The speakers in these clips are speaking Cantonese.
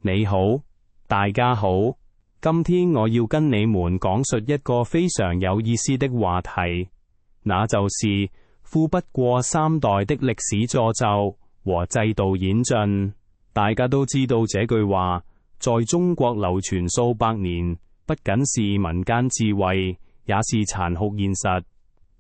你好，大家好，今天我要跟你們講述一個非常有意思的話題，那就是富不過三代的歷史詛咒和制度演進。大家都知道這句話在中國流傳數百年，不僅是民間智慧，也是殘酷現實。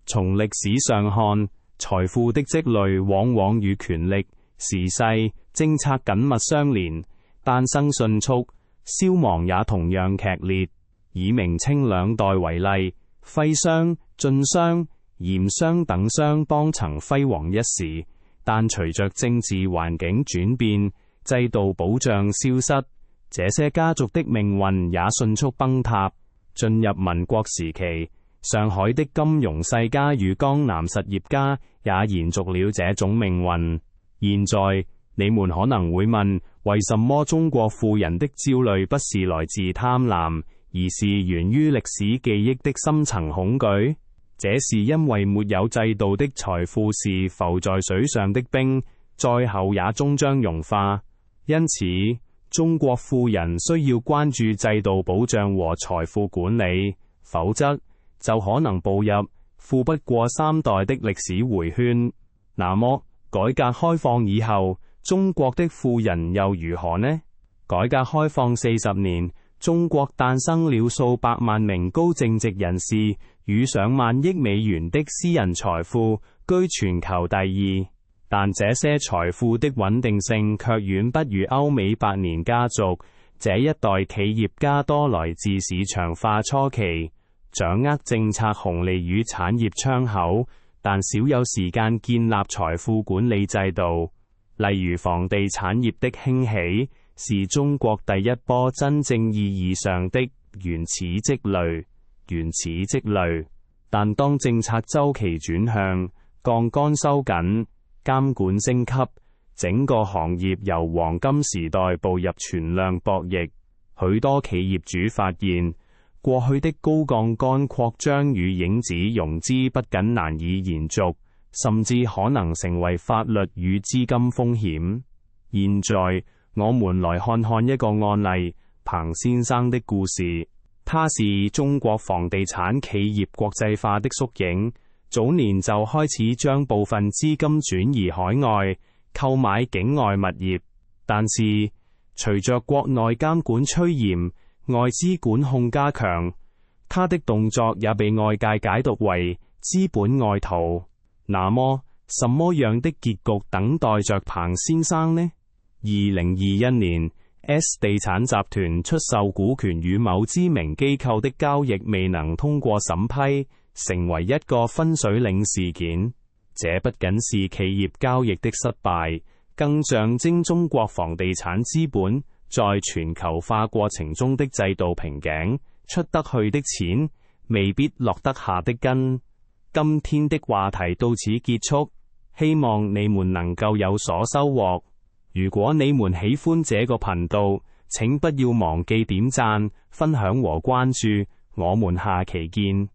從歷史上看，財富的積累往往與權力、時勢、政策緊密相連，誕生迅速，消亡也同樣劇烈。以明清兩代為例，徽商、晉商、鹽商等商幫曾輝煌一時，但隨着政治環境轉變，制度保障消失，這些家族的命運也迅速崩塌。進入民國時期，上海的金融世家與江南實業家也延續了這種命運。現在你們可能會問，為什麼中國富人的焦慮不是來自貪婪，而是源於歷史記憶的深層恐懼？這是因為沒有制度的財富是浮在水上的冰，再後也終將融化。因此，中國富人需要關注制度保障和財富管理，否則就可能步入富不過三代的歷史迴圈。那麼，改革開放以後，中國的富人又如何呢？改革開放40年，中國誕生了數百萬名高淨值人士與上萬億美元的私人財富，居全球第2。但這些財富的穩定性卻遠不如歐美百年家族。這一代企業家多來自市場化初期，掌握政策紅利與產業窗口，但少有時間建立財富管理制度。例如房地產業的興起，是中國第一波真正意義上的原始積累。但當政策週期轉向，槓桿收緊，監管升級，整個行業由黃金時代步入存量博弈。許多企業主發現，過去的高槓桿擴張與影子融資不僅難以延續，甚至可能成為法律與資金風險。現在，我們來看看一個案例，彭先生的故事。他是中國房地產企業國際化的縮影。早年就開始將部分資金轉移海外，購買境外物業。但是，隨着國內監管趨嚴，外資管控加強，他的動作也被外界解讀為資本外逃。那麼，什麼樣的結局等待着彭先生呢？2021年 ，S 地產集團出售股權與某知名機構的交易未能通過審批，成為一個分水嶺事件。這不僅是企業交易的失敗，更象徵中國房地產資本在全球化過程中的制度瓶頸，出得去的錢未必落得下的根。今天的話題到此結束，希望你們能夠有所收穫。如果你們喜歡這個頻道，請不要忘記點讚、分享和關注。我們下期見。